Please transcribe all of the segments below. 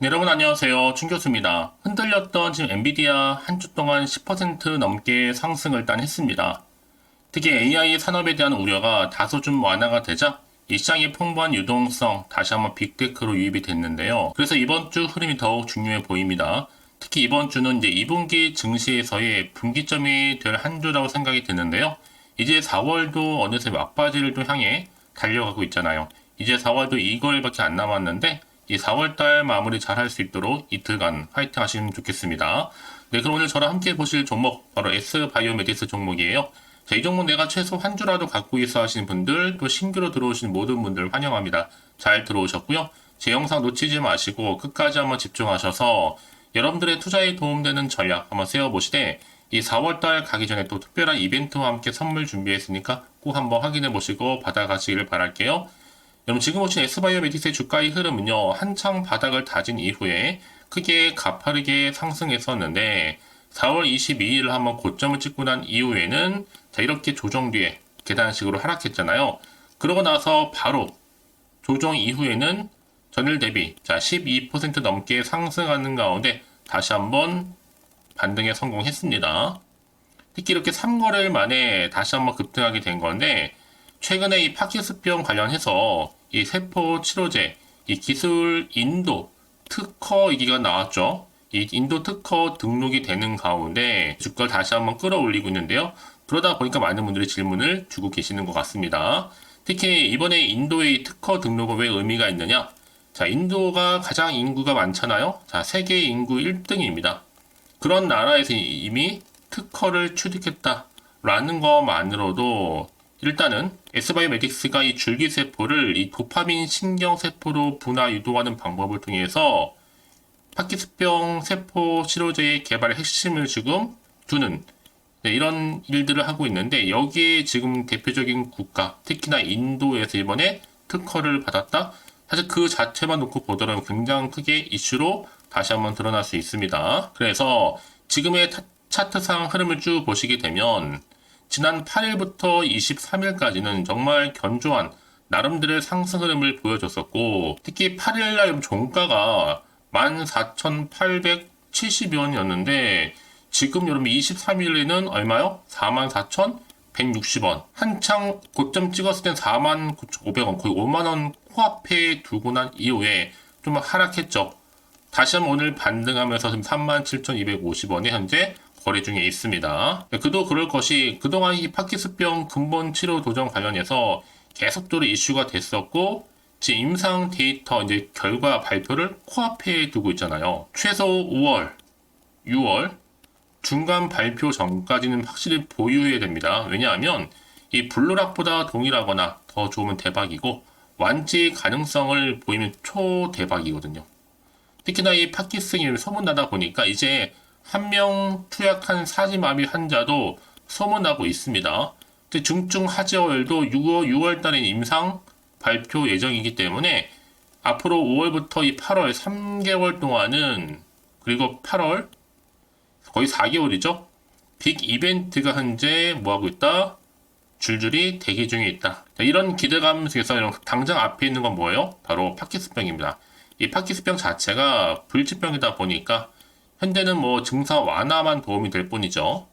네, 여러분 안녕하세요. 춘 교수입니다. 흔들렸던 지금 엔비디아 한 주 동안 10% 넘게 상승을 일단 했습니다. 특히 AI 산업에 대한 우려가 다소 좀 완화가 되자 이 시장의 풍부한 유동성 다시 한번 빅테크로 유입이 됐는데요. 그래서 이번 주 흐름이 더욱 중요해 보입니다. 특히 이번 주는 이제 2분기 증시에서의 분기점이 될 한 주라고 생각이 드는데요. 이제 4월도 어느새 막바지를 또 향해 달려가고 있잖아요. 이제 4월도 2개월밖에 안 남았는데 이 4월달 마무리 잘 할 수 있도록 이틀간 화이팅 하시면 좋겠습니다. 네, 그럼 오늘 저랑 함께 보실 종목 바로 S바이오메딕스 종목이에요. 자, 이 종목 내가 최소 한 주라도 갖고 있어 하시는 분들, 또 신규로 들어오신 모든 분들 환영합니다. 잘 들어오셨고요. 제 영상 놓치지 마시고 끝까지 한번 집중하셔서 여러분들의 투자에 도움되는 전략 한번 세워보시되 이 4월달 가기 전에 또 특별한 이벤트와 함께 선물 준비했으니까 꼭 한번 확인해 보시고 받아가시길 바랄게요. 여러분 지금 보신 S바이오메딕스의 주가의 흐름은요. 한창 바닥을 다진 이후에 크게 가파르게 상승했었는데 4월 22일 한번 고점을 찍고 난 이후에는 자 이렇게 조정 뒤에 계단식으로 하락했잖아요. 그러고 나서 바로 조정 이후에는 전일 대비 자 12% 넘게 상승하는 가운데 다시 한번 반등에 성공했습니다. 특히 이렇게 3거래일 만에 다시 한번 급등하게 된 건데 최근에 이 파킨슨병 관련해서 이 세포 치료제, 이 기술 인도 특허 얘기가 나왔죠. 이 인도 특허 등록이 되는 가운데 주가를 다시 한번 끌어올리고 있는데요. 그러다 보니까 많은 분들이 질문을 주고 계시는 것 같습니다. 특히 이번에 인도의 특허 등록은 왜 의미가 있느냐? 자, 인도가 가장 인구가 많잖아요. 자, 세계 인구 1등입니다. 그런 나라에서 이미 특허를 취득했다라는 것만으로도 일단은 S바이오메딕스가 이 줄기세포를 이 도파민 신경세포로 분화 유도하는 방법을 통해서 파킨슨병 세포 치료제의 개발의 핵심을 지금 두는 이런 일들을 하고 있는데 여기에 지금 대표적인 국가, 특히나 인도에서 이번에 특허를 받았다? 사실 그 자체만 놓고 보더라도 굉장히 크게 이슈로 다시 한번 드러날 수 있습니다. 그래서 지금의 차트상 흐름을 쭉 보시게 되면 지난 8일부터 23일까지는 정말 견조한 나름대로의 상승 흐름을 보여줬었고 특히 8일날 종가가 14,870원이었는데 지금 여러분 23일에는 얼마요? 44,160원. 한창 고점 찍었을 땐 49,500원, 거의 5만원 코앞에 두고 난 이후에 좀 하락했죠. 다시 한번 오늘 반등하면서 지금 37,250원에 현재 거래 중에 있습니다. 그도 그럴 것이 그동안 이 파킨슨병 근본 치료 도전 관련해서 계속적으로 이슈가 됐었고 지금 임상 데이터 이제 결과 발표를 코앞에 두고 있잖아요. 최소 5월, 6월 중간 발표 전까지는 확실히 보유해야 됩니다. 왜냐하면 이 블루락보다 동일하거나 더 좋으면 대박이고 완치 가능성을 보이면 초대박이거든요. 특히나 이 파킨슨이 소문나다 보니까 이제 한 명 투약한 사지마비 환자도 소문나고 있습니다. 중증 하지어혈도 6월 달에 임상 발표 예정이기 때문에 앞으로 5월부터 이 8월 3개월 동안은 그리고 8월 거의 4개월이죠. 빅 이벤트가 현재 뭐하고 있다? 줄줄이 대기 중에 있다. 이런 기대감 속에서 당장 앞에 있는 건 뭐예요? 바로 파킨슨병입니다. 이 파킨슨병 자체가 불치병이다 보니까 현재는 뭐 증상 완화만 도움이 될 뿐이죠.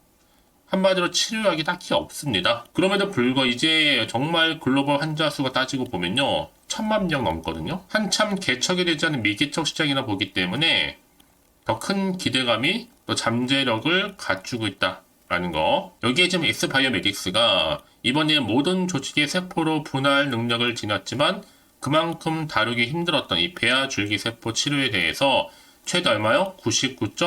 한마디로 치료약이 딱히 없습니다. 그럼에도 불구하고 이제 정말 글로벌 환자 수가 따지고 보면요. 1,000만 명 넘거든요. 한참 개척이 되지 않은 미개척 시장이라 보기 때문에 더 큰 기대감이 또 잠재력을 갖추고 있다라는 거. 여기에 지금 S바이오메딕스가 이번에 모든 조직의 세포로 분할 능력을 지녔지만 그만큼 다루기 힘들었던 이 배아 줄기세포 치료에 대해서 최대 얼마요?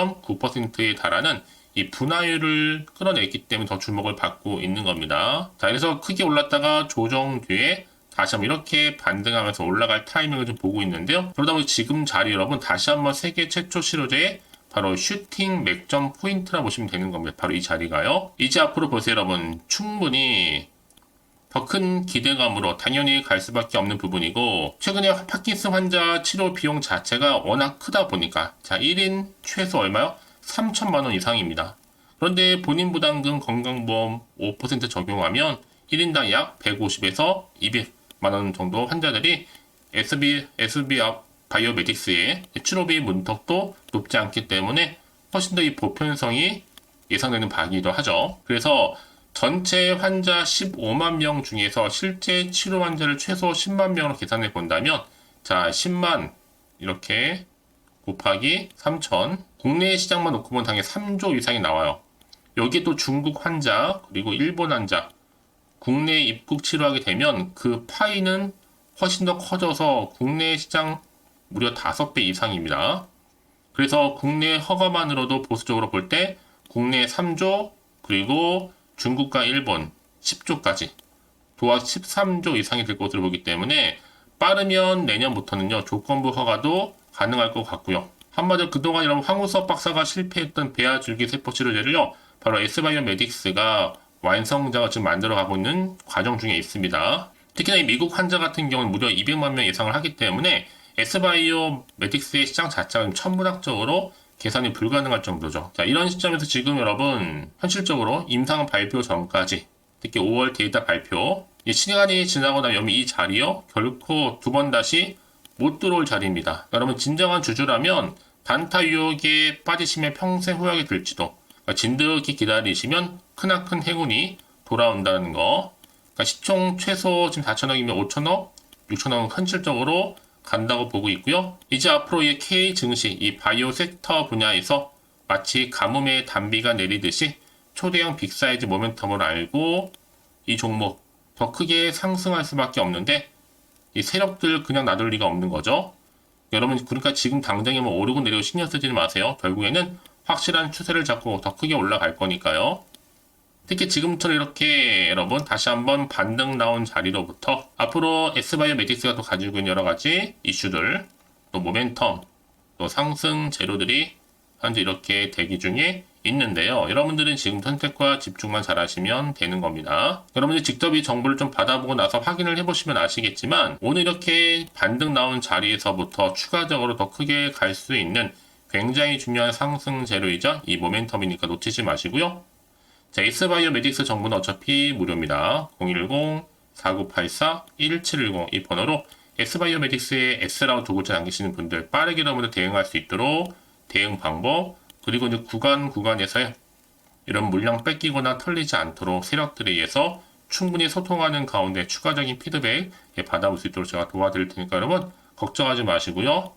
99.9%에 달하는 이 분화율을 끌어냈기 때문에 더 주목을 받고 있는 겁니다. 자, 그래서 크게 올랐다가 조정 뒤에 다시 한번 이렇게 반등하면서 올라갈 타이밍을 좀 보고 있는데요. 그러다 보니 지금 자리 여러분 다시 한번 세계 최초 치료제의 바로 슈팅 맥점 포인트라 보시면 되는 겁니다. 바로 이 자리가요. 이제 앞으로 보세요 여러분. 충분히 더 큰 기대감으로 당연히 갈 수밖에 없는 부분이고 최근에 파킨슨 환자 치료 비용 자체가 워낙 크다 보니까 자 1인 최소 얼마요? 3천만 원 이상입니다. 그런데 본인 부담금 건강보험 5% 적용하면 1인당 약 150에서 200만 원 정도 환자들이 바이오메딕스의 치료비 문턱도 높지 않기 때문에 훨씬 더 이 보편성이 예상되는 바이기도 하죠. 그래서 전체 환자 15만 명 중에서 실제 치료 환자를 최소 10만 명으로 계산해 본다면, 자, 10만 이렇게 곱하기 3천, 국내 시장만 놓고 보면 당연히 3조 이상이 나와요. 여기 또 중국 환자, 그리고 일본 환자, 국내에 입국 치료하게 되면 그 파이는 훨씬 더 커져서 국내 시장 무려 5배 이상입니다. 그래서 국내 허가만으로도 보수적으로 볼 때 국내 3조, 그리고 중국과 일본 10조까지 도합 13조 이상이 될 것으로 보기 때문에 빠르면 내년부터는요, 조건부 허가도 가능할 것 같고요. 한마디로 그동안 이런 황우석 박사가 실패했던 배아줄기 세포 치료제를요, 바로 S바이오메딕스가 완성자가 지금 만들어가고 있는 과정 중에 있습니다. 특히나 이 미국 환자 같은 경우는 무려 200만 명 예상을 하기 때문에 S바이오메딕스의 시장 자체가 천문학적으로 계산이 불가능할 정도죠. 자, 이런 시점에서 지금 여러분 현실적으로 임상 발표 전까지, 특히 5월 데이터 발표, 이 시간이 지나고 나면 이 자리요 결코 두 번 다시 못 들어올 자리입니다. 여러분 진정한 주주라면 단타 유혹에 빠지시면 평생 후회하게 될지도, 그러니까 진득히 기다리시면 크나큰 행운이 돌아온다는 거. 그러니까 시총 최소 지금 4천억이면 5천억, 6천억은 현실적으로 간다고 보고 있고요. 이제 앞으로 이 K 증시, 이 바이오 섹터 분야에서 마치 가뭄에 단비가 내리듯이 초대형 빅사이즈 모멘텀을 알고 이 종목 더 크게 상승할 수밖에 없는데, 이 세력들 그냥 놔둘 리가 없는 거죠. 여러분, 그러니까 지금 당장에 뭐 오르고 내리고 신경 쓰지 마세요. 결국에는 확실한 추세를 잡고 더 크게 올라갈 거니까요. 특히 지금처럼 이렇게 여러분 다시 한번 반등 나온 자리로부터 앞으로 S바이오메딕스가 또 가지고 있는 여러 가지 이슈들, 또 모멘텀, 또 상승 재료들이 현재 이렇게 대기 중에 있는데요. 여러분들은 지금 선택과 집중만 잘 하시면 되는 겁니다. 여러분들 직접 이 정보를 좀 받아보고 나서 확인을 해보시면 아시겠지만, 오늘 이렇게 반등 나온 자리에서부터 추가적으로 더 크게 갈 수 있는 굉장히 중요한 상승 재료이자 이 모멘텀이니까 놓치지 마시고요. 자, S바이오메딕스 정보는 어차피 무료입니다. 010-4984-1710 이 번호로 S바이오메딕스에 S라고 두 글자 남기시는 분들 빠르게 여러분들 대응할 수 있도록 대응 방법, 그리고 이제 구간에서요, 이런 물량 뺏기거나 털리지 않도록 세력들에 의해서 충분히 소통하는 가운데 추가적인 피드백 받아볼 수 있도록 제가 도와드릴 테니까 여러분 걱정하지 마시고요.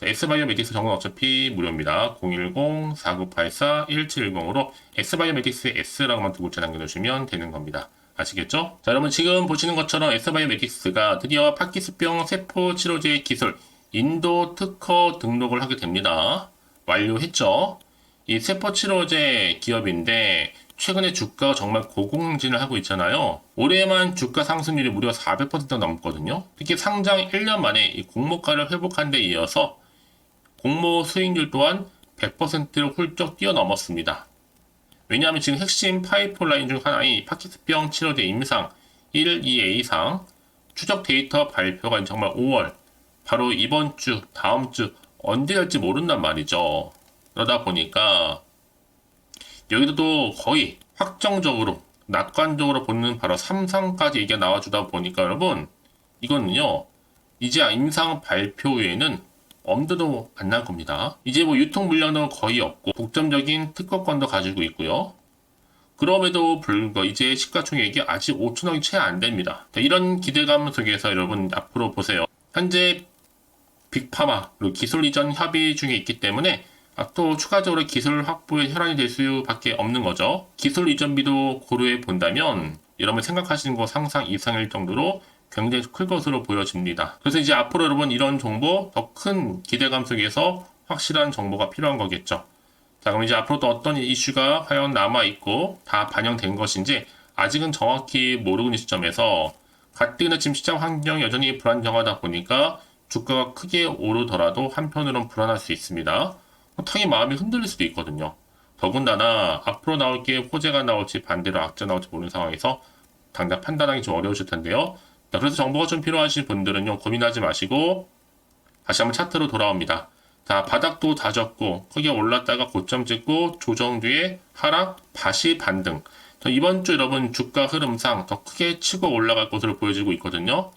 S바이오메딕스 정보는 어차피 무료입니다. 010-4984-1710으로 S바이오메딕스의 S라고만 두 글자 남겨주시면 되는 겁니다. 아시겠죠? 자, 여러분 지금 보시는 것처럼 S바이오메딕스가 드디어 파키스병 세포 치료제 기술 인도 특허 등록을 하게 됩니다. 완료했죠? 이 세포 치료제 기업인데 최근에 주가가 정말 고공행진을 하고 있잖아요. 올해만 주가 상승률이 무려 400% 넘거든요. 특히 상장 1년 만에 이 공모가를 회복한 데 이어서 공모 수익률 또한 100%를 훌쩍 뛰어넘었습니다. 왜냐하면 지금 핵심 파이프라인 중 하나인 파키스병 치료제 임상 1, 2A상 추적 데이터 발표가 정말 5월, 바로 이번 주, 다음 주 언제 할지 모른단 말이죠. 그러다 보니까 여기도 거의 확정적으로 낙관적으로 보는 바로 3상까지 얘기가 나와주다 보니까 여러분 이거는요, 이제 임상 발표 외에는 엄두도 안 날 겁니다. 이제 뭐 유통 물량도 거의 없고 독점적인 특허권도 가지고 있고요. 그럼에도 불구하고 이제 시가총액이 아직 5천억이 채 안 됩니다. 이런 기대감 속에서 여러분 앞으로 보세요. 현재 빅파마 그리고 기술 이전 협의 중에 있기 때문에 또 추가적으로 기술 확보에 혈안이 될 수밖에 없는 거죠. 기술 이전비도 고려해 본다면 여러분 생각하시는 것 상상 이상일 정도로 굉장히 클 것으로 보여집니다. 그래서 이제 앞으로 여러분 이런 정보 더 큰 기대감 속에서 확실한 정보가 필요한 거겠죠. 자, 그럼 이제 앞으로 또 어떤 이슈가 과연 남아있고 다 반영된 것인지 아직은 정확히 모르고 있는 시점에서 가뜩이나 지금 시장 환경이 여전히 불안정하다 보니까 주가가 크게 오르더라도 한편으로는 불안할 수 있습니다. 당연히 마음이 흔들릴 수도 있거든요. 더군다나 앞으로 나올 게 호재가 나올지 반대로 악재 나올지 모르는 상황에서 당장 판단하기 좀 어려우실 텐데요. 자, 그래서 정보가 좀 필요하신 분들은요, 고민하지 마시고 다시 한번 차트로 돌아옵니다. 자, 바닥도 다졌고 크게 올랐다가 고점 찍고 조정 뒤에 하락, 다시 반등. 이번 주 여러분 주가 흐름상 더 크게 치고 올라갈 것으로 보여지고 있거든요.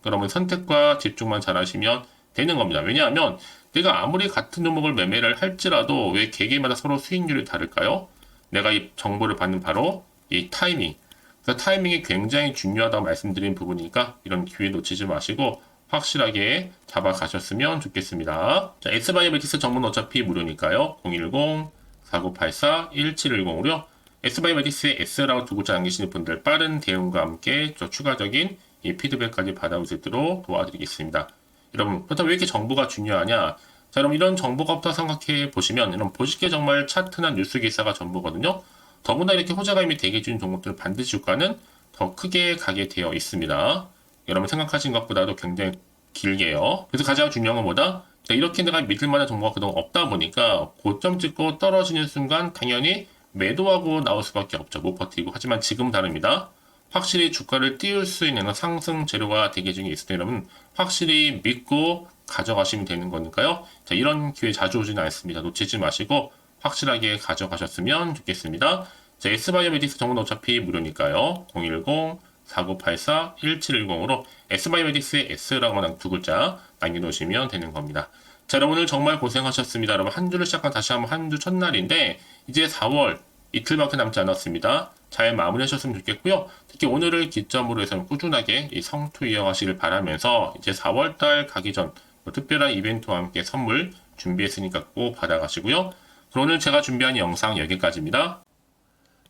여러분 선택과 집중만 잘 하시면 되는 겁니다. 왜냐하면 내가 아무리 같은 종목을 매매를 할지라도 왜 개개마다 서로 수익률이 다를까요? 내가 이 정보를 받는 바로 이 타이밍. 그래서 타이밍이 굉장히 중요하다고 말씀드린 부분이니까 이런 기회 놓치지 마시고 확실하게 잡아가셨으면 좋겠습니다. 자, S바이오메틱스 정보는 어차피 무료니까요. 010-4984-1710으로요. S바이오메틱스에 S라고 두 글자 남기시는 분들 빠른 대응과 함께 저 추가적인 이 피드백까지 받아올 수 있도록 도와드리겠습니다. 여러분, 그렇다면 왜 이렇게 정보가 중요하냐? 자, 여러분 이런 정보가부터 생각해 보시면 이런 보시기에 정말 차트나 뉴스 기사가 전부거든요. 더구나 이렇게 호재감이 대기 중인 종목들은 반드시 주가는 더 크게 가게 되어 있습니다. 여러분 생각하신 것보다도 굉장히 길게요. 그래서 가장 중요한 건 뭐다? 이렇게 내가 믿을 만한 정보가 그동안 없다 보니까 고점 찍고 떨어지는 순간 당연히 매도하고 나올 수밖에 없죠. 못 버티고. 하지만 지금 다릅니다. 확실히 주가를 띄울 수 있는 상승 재료가 대기 중에 있을 때 여러분 확실히 믿고 가져가시면 되는 거니까요. 자, 이런 기회 자주 오지는 않습니다. 놓치지 마시고 확실하게 가져가셨으면 좋겠습니다. 자, S바이오메딕스 정보는 어차피 무료니까요. 010-4984-1710으로 S바이오메딕스의 S라고 하는 두 글자 남겨놓으시면 되는 겁니다. 자, 여러분 오늘 정말 고생하셨습니다. 여러분 한 주를 시작한 다시 한번 한 주 첫날인데 이제 4월 이틀밖에 남지 않았습니다. 잘 마무리하셨으면 좋겠고요. 특히 오늘을 기점으로 해서 꾸준하게 이 성투 이어가시길 바라면서 이제 4월달 가기 전 특별한 이벤트와 함께 선물 준비했으니까 꼭 받아가시고요. 그럼 오늘 제가 준비한 영상 여기까지입니다.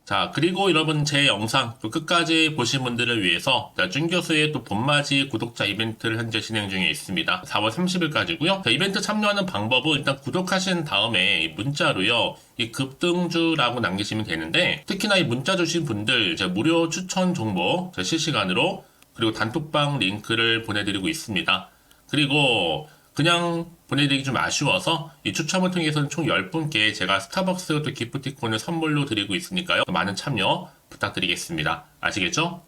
자, 그리고 여러분 제 영상 또 끝까지 보신 분들을 위해서 준 교수의 또 봄맞이 구독자 이벤트를 현재 진행 중에 있습니다. 4월 30일까지고요. 이벤트 참여하는 방법은 일단 구독하신 다음에 문자로요. 이 급등주라고 남기시면 되는데 특히나 이 문자 주신 분들 제가 무료 추천 정보 실시간으로 그리고 단톡방 링크를 보내드리고 있습니다. 그리고 그냥 보내드리기 좀 아쉬워서 이 추첨을 통해서는 총 10분께 제가 스타벅스 또 기프티콘을 선물로 드리고 있으니까요. 많은 참여 부탁드리겠습니다. 아시겠죠?